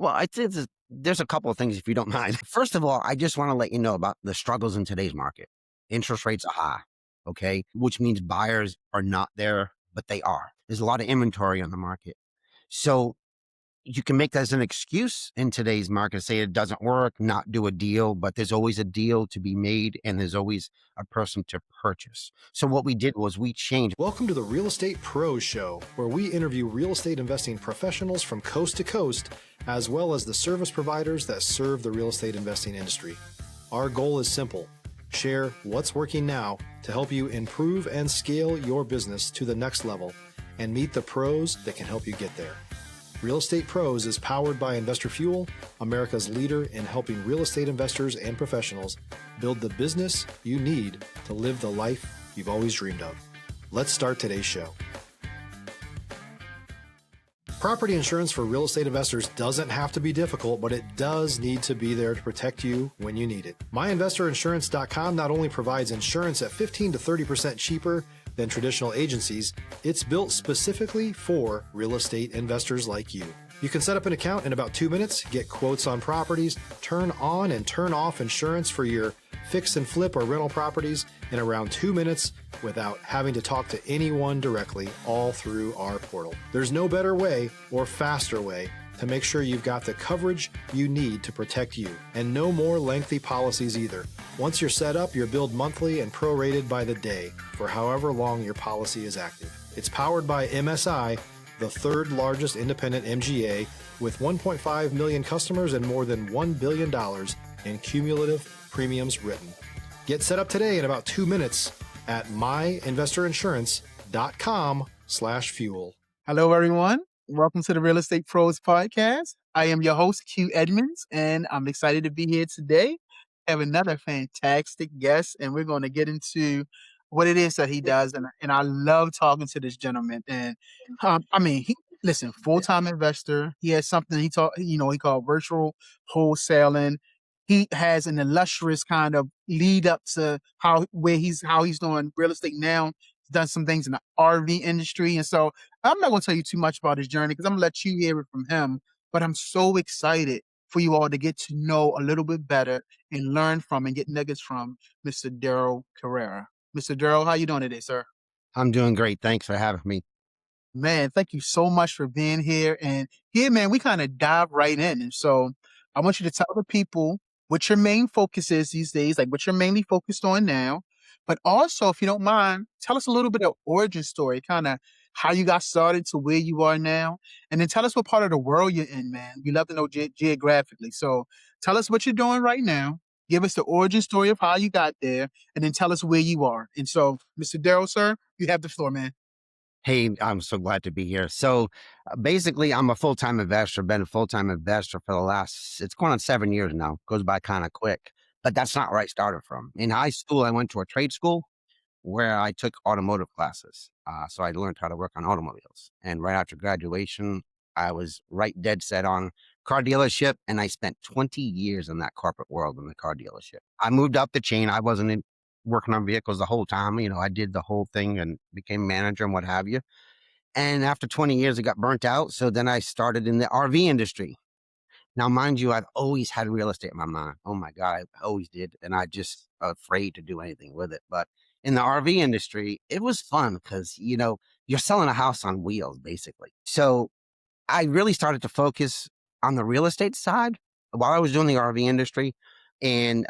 Well, I think there's a couple of things, if you don't mind. First of all, I just want to let you know about the struggles in today's market. Interest rates are high, okay, which means buyers are not there, but they are. There's a lot of inventory on the market. So you can make that as an excuse in today's market, say it doesn't work, not do a deal, but there's always a deal to be made and there's always a person to purchase. So what we did was we changed. Welcome to the Real Estate Pros Show, where we interview real estate investing professionals from coast to coast, as well as the service providers that serve the real estate investing industry. Our goal is simple: share what's working now to help you improve and scale your business to the next level and meet the pros that can help you get there. Real Estate Pros is powered by Investor Fuel, America's leader in helping real estate investors and professionals build the business you need to live the life you've always dreamed of. Let's start today's show. Property insurance for real estate investors doesn't have to be difficult, but it does need to be there to protect you when you need it. MyInvestorInsurance.com not only provides insurance at 15 to 30% cheaper than traditional agencies, it's built specifically for real estate investors like you. You can set up an account in about 2 minutes, get quotes on properties, turn on and turn off insurance for your fix and flip or rental properties in around 2 minutes without having to talk to anyone directly, all through our portal. There's no better way or faster way to make sure you've got the coverage you need to protect you, and no more lengthy policies either. Once you're set up, you're billed monthly and prorated by the day for however long your policy is active. It's powered by MSI, the third largest independent MGA, with 1.5 million customers and more than $1 billion in cumulative premiums written. Get set up today in about 2 minutes at myinvestoriinsurance.com/fuel. Hello, everyone. Welcome to the Real Estate Pros Podcast. I am your host, Q Edmonds, and I'm excited to be here today. I have another fantastic guest, and we're going to get into what it is that he does. And I love talking to this gentleman. And listen, full-time investor. He has something he called virtual wholesaling. He has an illustrious kind of lead up to how he's doing real estate now. He's done some things in the RV industry. And so I'm not going to tell you too much about his journey because I'm going to let you hear it from him. But I'm so excited for you all to get to know a little bit better and learn from and get nuggets from Mr. Daryl Correia. Mr. Daryl, how you doing today, sir? I'm doing great. Thanks for having me. Man, thank you so much for being here. And here, man, we kind of dive right in. And so I want you to tell the people what your main focus is these days, like what you're mainly focused on now. But also, if you don't mind, tell us a little bit of origin story, kind of how you got started to where you are now. And then tell us what part of the world you're in, man. We love to know geographically. So tell us what you're doing right now. Give us the origin story of how you got there, and then tell us where you are. And so, Mr. Daryl, sir, you have the floor, man. Hey, I'm so glad to be here. So basically, I'm a full-time investor, been a full-time investor for it's going on 7 years now. Goes by kind of quick, but that's not where I started from. In high school, I went to a trade school where I took automotive classes. So I learned how to work on automobiles. And right after graduation, I was right dead set on car dealership. And I spent 20 years in that corporate world in the car dealership. I moved up the chain. I wasn't working on vehicles the whole time. I did the whole thing and became manager and what have you. And after 20 years, I got burnt out. So then I started in the RV industry. Now, mind you, I've always had real estate in my mind. Oh my God, I always did. And I just afraid to do anything with it. But in the RV industry, it was fun because, you're selling a house on wheels, basically. So I really started to focus on the real estate side while I was doing the RV industry. And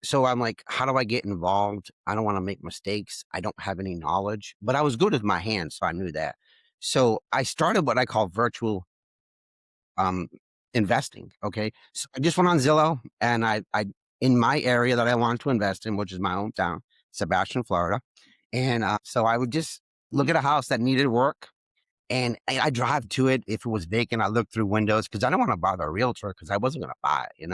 so I'm like, how do I get involved? I don't want to make mistakes. I don't have any knowledge, but I was good with my hands, so I knew that. So I started what I call virtual investing. Okay. So I just went on Zillow and I in my area that I wanted to invest in, which is my hometown, Sebastian, Florida. And so I would just look at a house that needed work. And I drive to it. If it was vacant, I looked through windows because I don't want to bother a realtor because I wasn't going to buy it,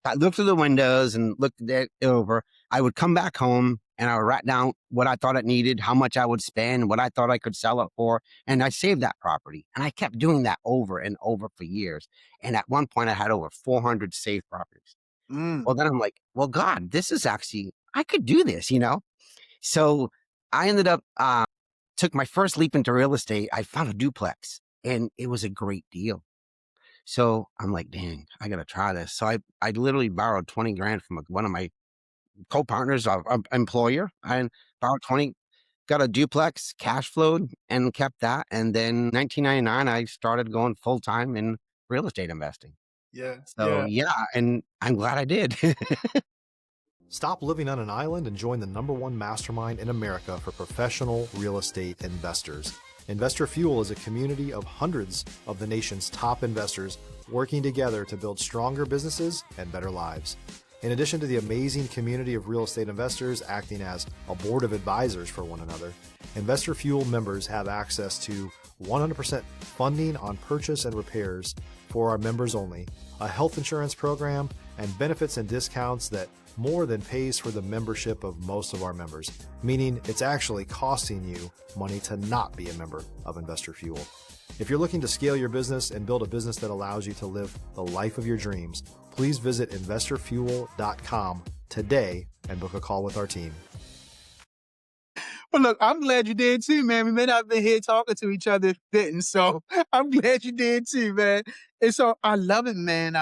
I looked through the windows and looked it over. I would come back home and I would write down what I thought it needed, how much I would spend, what I thought I could sell it for. And I saved that property. And I kept doing that over and over for years. And at one point I had over 400 saved properties. Well, then I'm like, well, God, this is actually, I could do this, So I ended up, took my first leap into real estate. I found a duplex and it was a great deal. So I'm like, dang, I gotta try this. So I literally borrowed 20 grand from one of my co-partners, employer, and borrowed 20, got a duplex, cash flowed, and kept that. And then 1999, I started going full time in real estate investing. Yeah, So yeah. yeah, and I'm glad I did. Stop living on an island and join the #1 mastermind in America for professional real estate investors. Investor Fuel is a community of hundreds of the nation's top investors working together to build stronger businesses and better lives. In addition to the amazing community of real estate investors acting as a board of advisors for one another, Investor Fuel members have access to 100% funding on purchase and repairs for our members only, a health insurance program, and benefits and discounts that more than pays for the membership of most of our members, meaning it's actually costing you money to not be a member of Investor Fuel. If you're looking to scale your business and build a business that allows you to live the life of your dreams, please visit investorfuel.com today and book a call with our team. Well, look, I'm glad you did too, man. We may not have been here talking to each other if we didn't, so I'm glad you did too, man. And so I love it, man.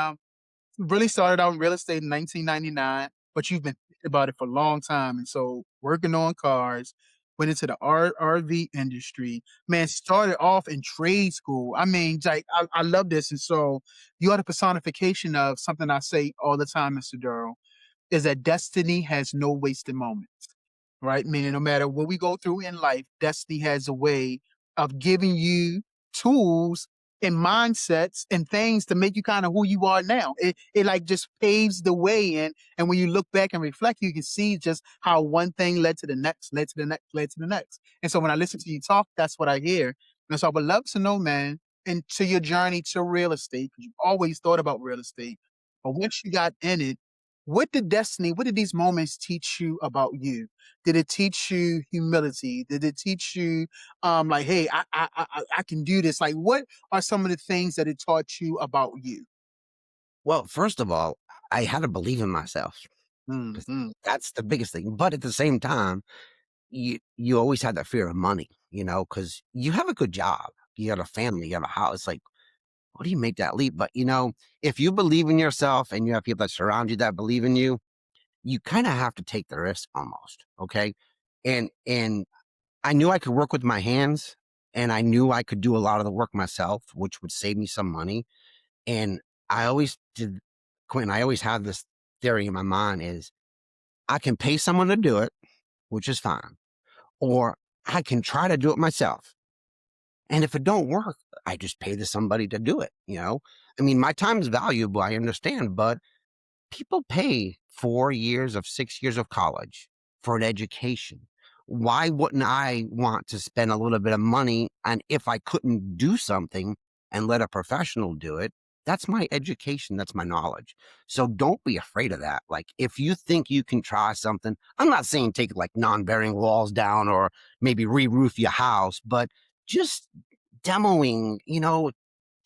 Really started out in real estate in 1999, but you've been thinking about it for a long time. And so working on cars, went into the RV industry, man, started off in trade school. I mean, like, I love this. And so you are the personification of something I say all the time, Mr. Durrell, is that destiny has no wasted moments, right? Meaning, no matter what we go through in life, destiny has a way of giving you tools and mindsets and things to make you kind of who you are now. It like just paves the way, and when you look back and reflect, you can see just how one thing led to the next, led to the next, led to the next. And so when I listen to you talk, that's what I hear. And so I would love to know, man, into your journey to real estate, because you've always thought about real estate, but once you got in it, what did these moments teach you about you? Did it teach you humility? Did it teach you, like, hey, I can do this? Like, what are some of the things that it taught you about you? Well, first of all, I had to believe in myself, 'cause Mhm. that's the biggest thing. But at the same time, you always had that fear of money, because you have a good job, you got a family, you have a house. Like, what do you make that leap? But if you believe in yourself and you have people that surround you that believe in you, you kind of have to take the risk almost. Okay. And I knew I could work with my hands, and I knew I could do a lot of the work myself, which would save me some money. And I always did, Quentin, I always had this theory in my mind is I can pay someone to do it, which is fine, or I can try to do it myself. And if it don't work, I just pay to somebody to do it. I mean, my time is valuable, I understand, but people pay 4 years of 6 years of college for an education. Why wouldn't I want to spend a little bit of money? And if I couldn't do something and let a professional do it, that's my education, that's my knowledge. So don't be afraid of that. Like, if you think you can try something, I'm not saying take like non-bearing walls down or maybe re-roof your house, but just demoing,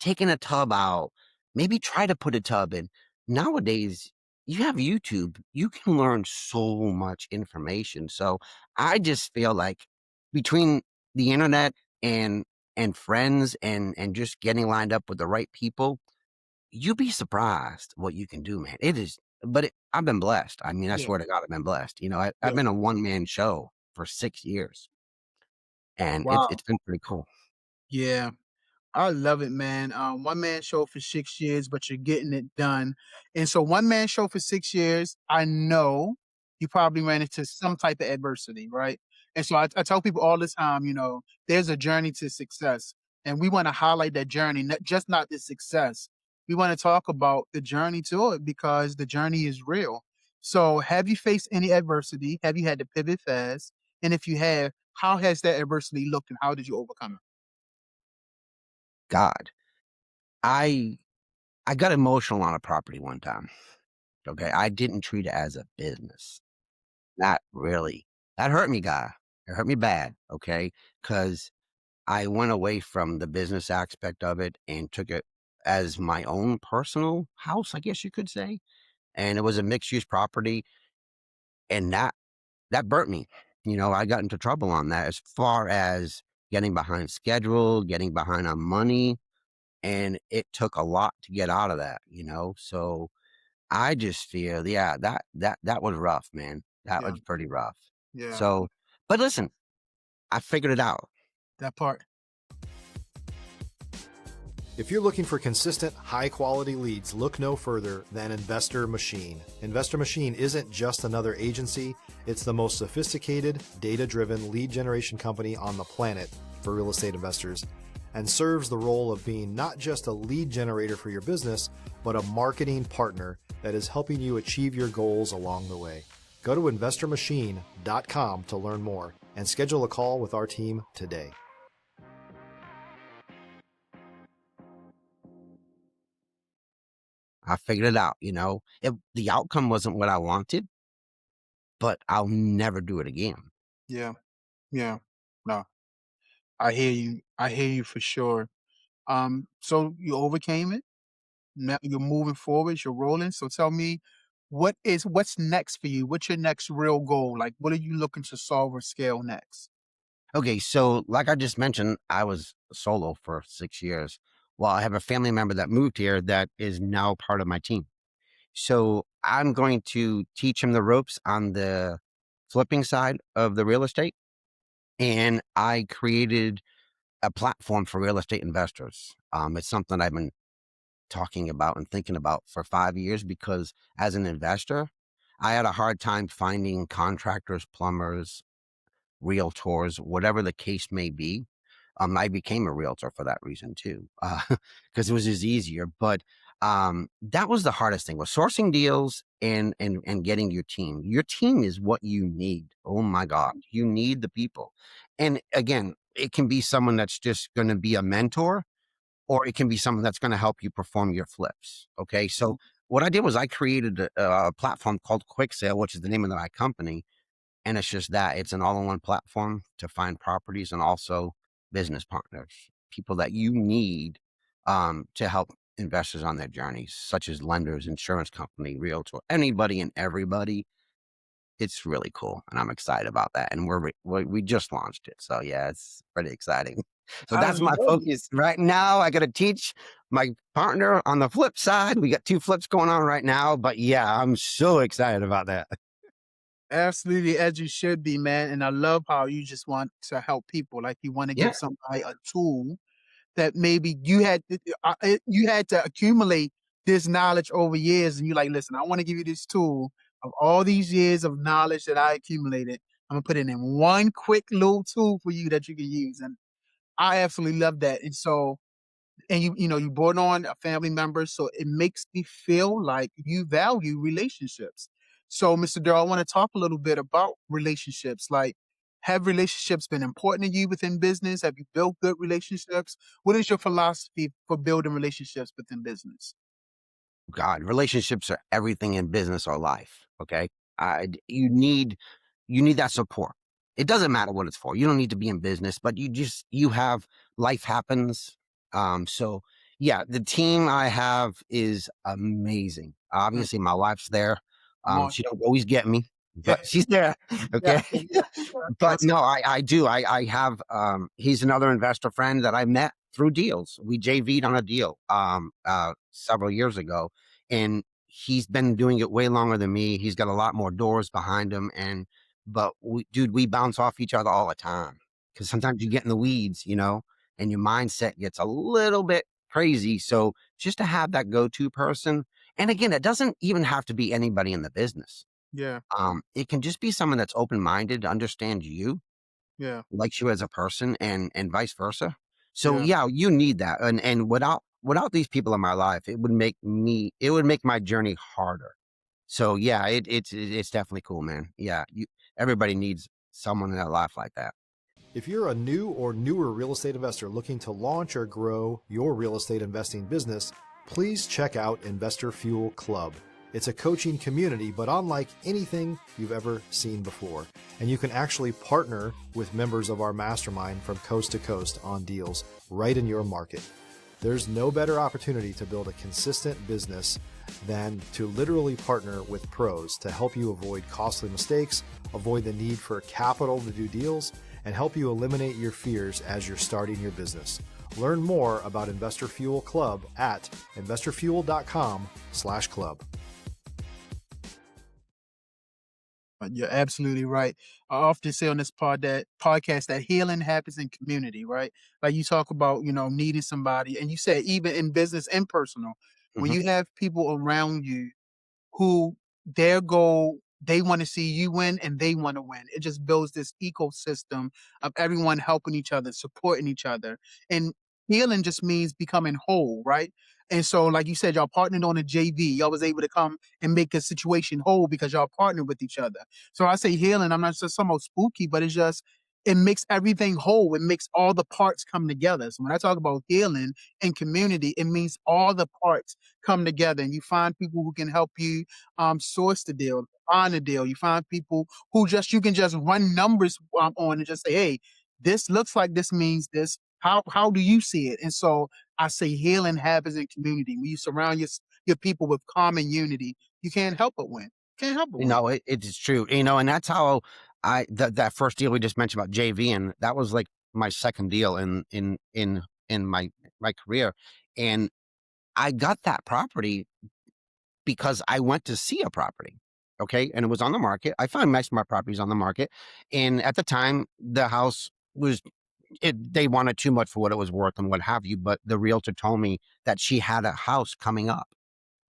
taking a tub out, maybe try to put a tub in. Nowadays, you have YouTube, you can learn so much information. So I just feel like between the internet and friends and just getting lined up with the right people, you'd be surprised what you can do, man. It is, but I've been blessed. I mean, I Yeah, swear to God, I've been blessed. I've yeah. been a one-man show for 6 years, and it's Wow. it's been pretty cool. Yeah. I love it, man. One man show for 6 years, but you're getting it done. And so, one man show for 6 years, I know you probably ran into some type of adversity, right? And so, I tell people all the time, there's a journey to success, and we want to highlight that journey, not the success. We want to talk about the journey to it because the journey is real. So, have you faced any adversity? Have you had to pivot fast? And if you have, how has that adversity looked, and how did you overcome it? God, I I got emotional on a property one time. Okay, I didn't treat it as a business. Not really. That hurt me, guy. It hurt me bad. Okay, because I went away from the business aspect of it and took it as my own personal house, I guess you could say. And it was a mixed use property, and that burnt me. I got into trouble on that as far as getting behind schedule, getting behind on money. and it took a lot to get out of that, So I just feel, yeah, that was rough, man. That Yeah. was pretty rough. Yeah. So, but listen, I figured it out. That part. If you're looking for consistent, high-quality leads, look no further than Investor Machine. Investor Machine isn't just another agency, it's the most sophisticated, data-driven lead generation company on the planet for real estate investors, and serves the role of being not just a lead generator for your business, but a marketing partner that is helping you achieve your goals along the way. Go to investormachine.com to learn more and schedule a call with our team today. I figured it out, the outcome wasn't what I wanted, but I'll never do it again. Yeah. Yeah. No, I hear you. I hear you for sure. So you overcame it. Now you're moving forward. You're rolling. So tell me, what's next for you? What's your next real goal? Like, what are you looking to solve or scale next? Okay, so like I just mentioned, I was solo for 6 years. Well, I have a family member that moved here that is now part of my team. So I'm going to teach him the ropes on the flipping side of the real estate. And I created a platform for real estate investors. It's something I've been talking about and thinking about for 5 years because as an investor, I had a hard time finding contractors, plumbers, realtors, whatever the case may be. I became a realtor for that reason too, because it was just easier. But that was the hardest thing was sourcing deals and getting your team. Your team is what you need. Oh my God, you need the people. And again, it can be someone that's just going to be a mentor, or it can be someone that's going to help you perform your flips. Okay, so what I did was I created a platform called Quixsale, which is the name of my company, and it's just that it's an all-in-one platform to find properties and also business partners, people that you need to help investors on their journeys, such as lenders, insurance company, realtor, anybody and everybody. It's really cool, and I'm excited about that. And we just launched it, so yeah, it's pretty exciting. So I that's my love it. focus right now. I got to teach my partner on the flip side. We got 2 flips going on right now, but yeah, I'm so excited about that. Absolutely, as you should be, man. And I love how you just want to help people. Like you want to Yeah, give somebody a tool that maybe you had to accumulate this knowledge over years, and you're like, listen, I want to give you this tool of all these years of knowledge that I accumulated. I'm gonna put it in one quick little tool for you that you can use, and I absolutely love that. And so, and you brought on a family member, so it makes me feel like you value relationships. So, Mr. Darrell, I want to talk a little bit about relationships. Like, have relationships been important to you within business? Have you built good relationships? What is your philosophy for building relationships within business? God, relationships are everything in business or life. Okay. You need that support. It doesn't matter what it's for. You don't need to be in business, but you have life happens. So yeah, the team I have is amazing. Mm, Obviously my wife's there. come on. She don't always get me, Yeah, but she's there. yeah, Okay. yeah, yeah. But no, I do. I have he's another investor friend that I met through deals. We JV'd on a deal several years ago, and he's been doing it way longer than me. He's got a lot more doors behind him, but we bounce off each other all the time because sometimes you get in the weeds, and your mindset gets a little bit crazy. So just to have that go-to person, and again, it doesn't even have to be anybody in the business. Yeah, It can just be someone that's open-minded to understand you, yeah, likes you as a person, and vice versa. So yeah. yeah, you need that. And without these people in my life, it would make my journey harder. So yeah, it's definitely cool, man. Yeah, everybody needs someone in their life like that. If you're a new or newer real estate investor looking to launch or grow your real estate investing business, please check out Investor Fuel Club. It's a coaching community, but unlike anything you've ever seen before. And you can actually partner with members of our mastermind from coast to coast on deals right in your market. There's no better opportunity to build a consistent business than to literally partner with pros to help you avoid costly mistakes, avoid the need for capital to do deals, and help you eliminate your fears as you're starting your business. Learn more about Investor Fuel Club at investorfuel.com/club. You're absolutely right. I often say on this podcast that healing happens in community, right? Like you talk about, needing somebody, and you said even in business and personal, when Mhm. you have people around you who their goal, they want to see you win and they want to win. It just builds this ecosystem of everyone helping each other, supporting each other. And healing just means becoming whole, right? And so, like you said, y'all partnered on a JV. Y'all was able to come and make a situation whole because y'all partnered with each other. So I say healing, I'm not just somewhat spooky, but it's just it makes everything whole. It makes all the parts come together. So when I talk about healing and community, it means all the parts come together and you find people who can help you source the deal, find the deal. You find people who you can just run numbers on and just say, hey, this looks like this means this. How do you see it? And so I say healing happens in community. When you surround your people with common unity, you can't help but win. Can't help but win. It is true, and that's how that first deal we just mentioned about JV, and that was like my second deal in my career, and I got that property because I went to see a property, okay, and it was on the market. I find most of my properties on the market, and at the time, the house was they wanted too much for what it was worth and what have you, but the realtor told me that she had a house coming up,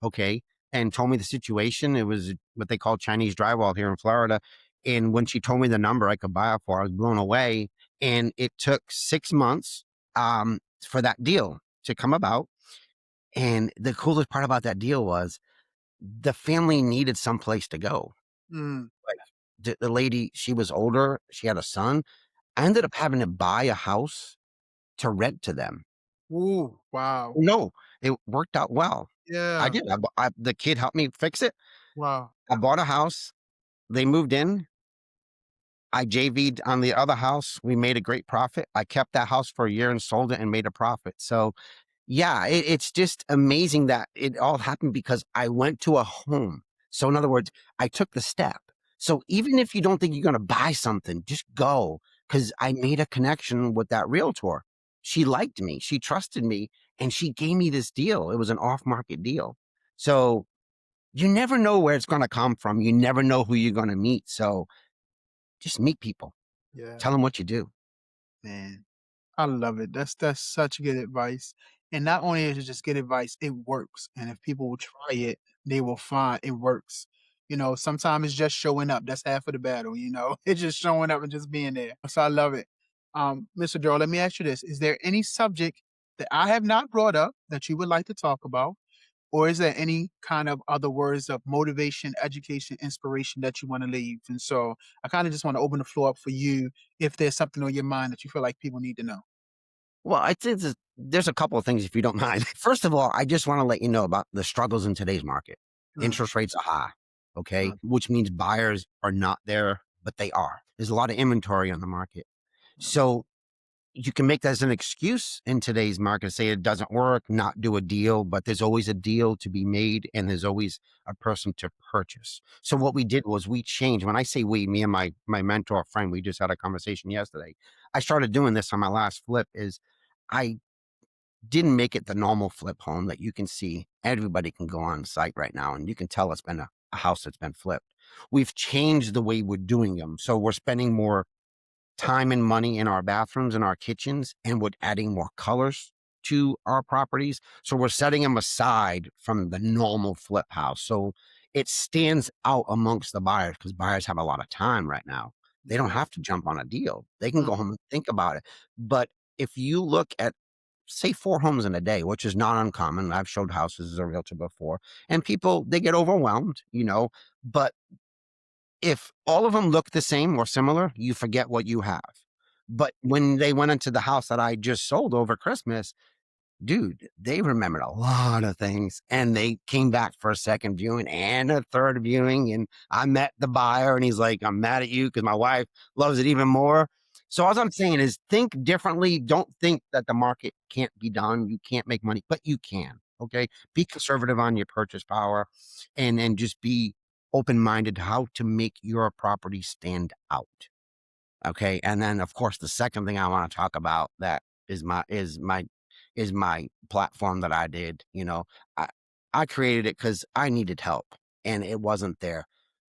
okay, and told me the situation. It was what they call Chinese drywall here in Florida. And when she told me the number I could buy it for, I was blown away. And it took 6 months for that deal to come about. And the coolest part about that deal was the family needed some place to go. Mm. Like the lady, she was older, she had a son. I ended up having to buy a house to rent to them. Ooh, wow. No, it worked out well. I Yeah. did. The kid helped me fix it. Wow. I bought a house. They moved in. I JV'd on the other house. We made a great profit. I kept that house for a year and sold it and made a profit. So, yeah, it's just amazing that it all happened because I went to a home. So, in other words, I took the step. So, even if you don't think you're going to buy something, just go because I made a connection with that realtor. She liked me, she trusted me, and she gave me this deal. It was an off market deal. So, you never know where it's going to come from. You never know who you're going to meet. So, just meet people. Yeah, Tell them what you do. man. I love it. That's such good advice. And not only is it just good advice, it works. And if people will try it, they will find it works. Sometimes it's just showing up. That's half of the battle. It's just showing up and just being there. So I love it. Mr. Darrell, let me ask you this. Is there any subject that I have not brought up that you would like to talk about? Or is there any kind of other words of motivation, education, inspiration that you want to leave? And so I kind of just want to open the floor up for you if there's something on your mind that you feel like people need to know. Well, I think there's a couple of things, if you don't mind. First of all, I just want to let you know about the struggles in today's market. Mm, Interest rates are high, okay, mm, which means buyers are not there, but they are. There's a lot of inventory on the market. So you can make that as an excuse in today's market, say it doesn't work, not do a deal, but there's always a deal to be made and there's always a person to purchase. So what we did was we changed. When I say we, me and my mentor friend, we just had a conversation yesterday. I started doing this on my last flip is I didn't make it the normal flip home that you can see. Everybody can go on site right now and you can tell it's been a house that's been flipped. We've changed the way we're doing them. So we're spending more time and money in our bathrooms and our kitchens, and we're adding more colors to our properties. So we're setting them aside from the normal flip house. So it stands out amongst the buyers because buyers have a lot of time right now. They don't yeah. have to jump on a deal. They can Mm, go home and think about it. But if you look at say 4 homes in a day, which is not uncommon. I've showed houses as a realtor before, and people they get overwhelmed, but if all of them look the same or similar, you forget what you have. But when they went into the house that I just sold over Christmas, dude, they remembered a lot of things and they came back for a second viewing and a third viewing. And I met the buyer and he's like, I'm mad at you because my wife loves it even more. So all I'm saying is think differently. Don't think that the market can't be done. You can't make money, but you can. Okay. Be conservative on your purchase power and just be open-minded to how to make your property stand out. Okay. And then of course the second thing I want to talk about that is my is my platform that I did. I created it because I needed help and it wasn't there.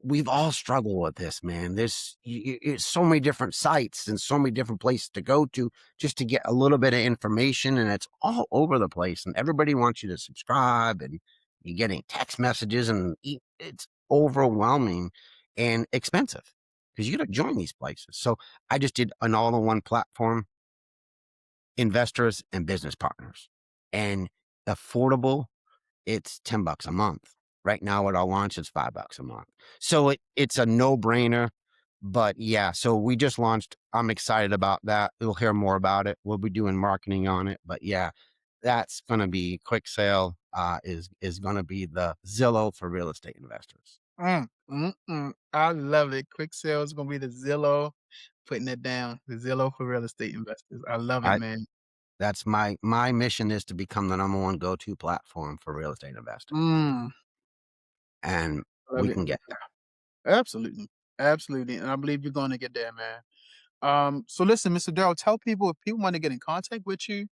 We've all struggled with this, man. It's so many different sites and so many different places to go to just to get a little bit of information, and it's all over the place. And everybody wants you to subscribe, and you're getting text messages, and it's overwhelming and expensive because you got to join these places. So I just did an all-in-one platform, investors and business partners, and affordable. It's $10 a month. Right now at our launch, it's $5 a month. So it's a no-brainer. But yeah, so we just launched. I'm excited about that. You'll hear more about it. We'll be doing marketing on it. But yeah, that's gonna be Quixsale, is gonna be the Zillow for real estate investors. I love it. Quick sale is gonna be the Zillow, putting it down. The Zillow for real estate investors. I love it, I man. That's my mission, is to become the number one go-to platform for real estate investing, Mm, and I love we it. can get there. Absolutely. Absolutely. And I believe you're gonna get there, man. So listen, Mr. Darrell, tell people if people want to get in contact with you,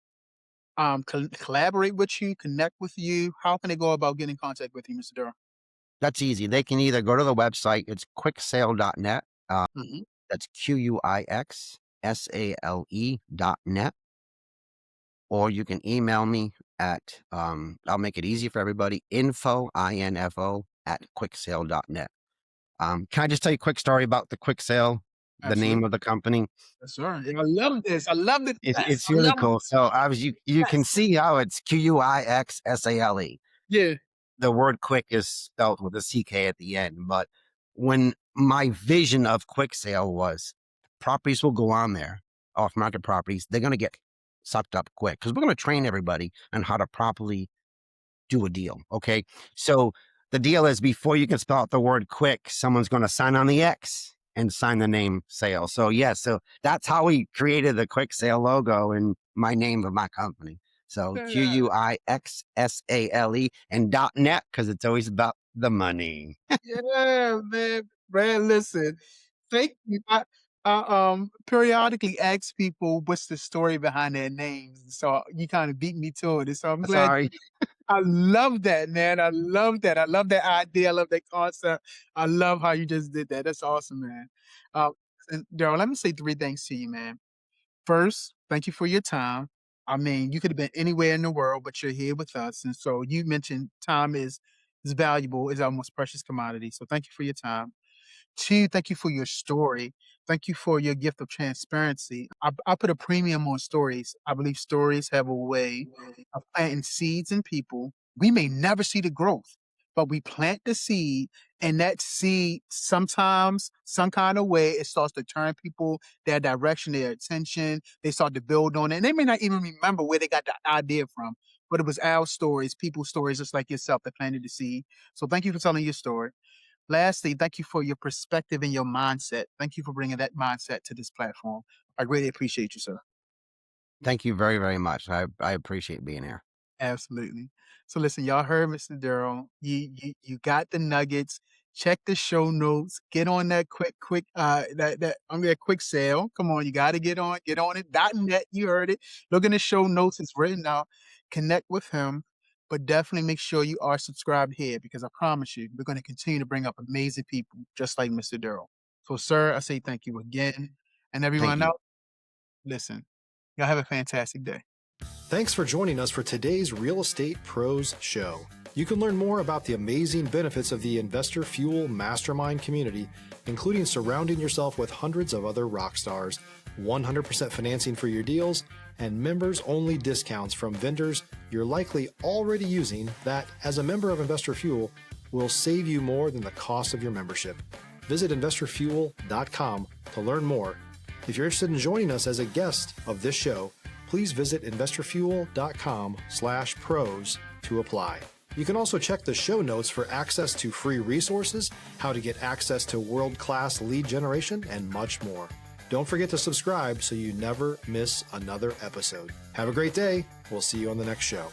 collaborate with you, connect with you, how can they go about getting in contact with you, Mr. Darrell? That's easy. They can either go to the website, it's quixsale.net. Mhm. That's QUIXSALE.net, or you can email me at, I'll make it easy for everybody, info at quixsale.net. Can I just tell you a quick story about the Quixsale, the name Absolutely. of the company? Yes, sir. And I love this. I love it. Yes. It's I really love cool. this. So you can Yes. see how it's QUIXSALE. Yeah. The word quick is spelled with a CK at the end. But when my vision of quick sale was, properties will go on there, off market properties, they're going to get sucked up quick because we're going to train everybody on how to properly do a deal. Okay. So the deal is, before you can spell out the word quick, someone's going to sign on the X and sign the name sale. So yeah, so that's how we created the quick sale logo and my name of my company. So QUIXSALE and .net, because it's always about the money. Yeah, man. Man, listen. Thank you. I periodically ask people what's the story behind their names. So you kind of beat me to it. And so I'm glad. Sorry. I love that, man. I love that. I love that idea. I love that concept. I love how you just did that. That's awesome, man. Uh, and Daryl, let me say three things to you, man. First, thank you for your time. I mean, you could have been anywhere in the world, but you're here with us. And so you mentioned time is valuable, is our most precious commodity. So thank you for your time. Two, thank you for your story. Thank you for your gift of transparency. I put a premium on stories. I believe stories have a way of planting seeds in people. We may never see the growth, but we plant the seed, and that seed sometimes, some kind of way, it starts to turn people, their direction, their attention. They start to build on it. And they may not even remember where they got the idea from, but it was our stories, people's stories, just like yourself, that planted the seed. So thank you for telling your story. Lastly, thank you for your perspective and your mindset. Thank you for bringing that mindset to this platform. I greatly appreciate you, sir. Thank you very, very much. I appreciate being here. Absolutely. So listen, y'all heard Mr. Darrell. You got the nuggets. Check the show notes. Get on that quick that on that quick sale. Come on, you gotta get on it. .net, you heard it. Look in the show notes, it's written out. Connect with him, but definitely make sure you are subscribed here, because I promise you, we're gonna continue to bring up amazing people just like Mr. Darrell. So, sir, I say thank you again. And Thank everyone you. else, listen, y'all have a fantastic day. Thanks for joining us for today's Real Estate Pros Show. You can learn more about the amazing benefits of the Investor Fuel Mastermind community, including surrounding yourself with hundreds of other rock stars, 100% financing for your deals, and members-only discounts from vendors you're likely already using that, as a member of Investor Fuel, will save you more than the cost of your membership. Visit investorfuel.com to learn more. If you're interested in joining us as a guest of this show, please visit investorfuel.com/pros to apply. You can also check the show notes for access to free resources, how to get access to world-class lead generation, and much more. Don't forget to subscribe so you never miss another episode. Have a great day. We'll see you on the next show.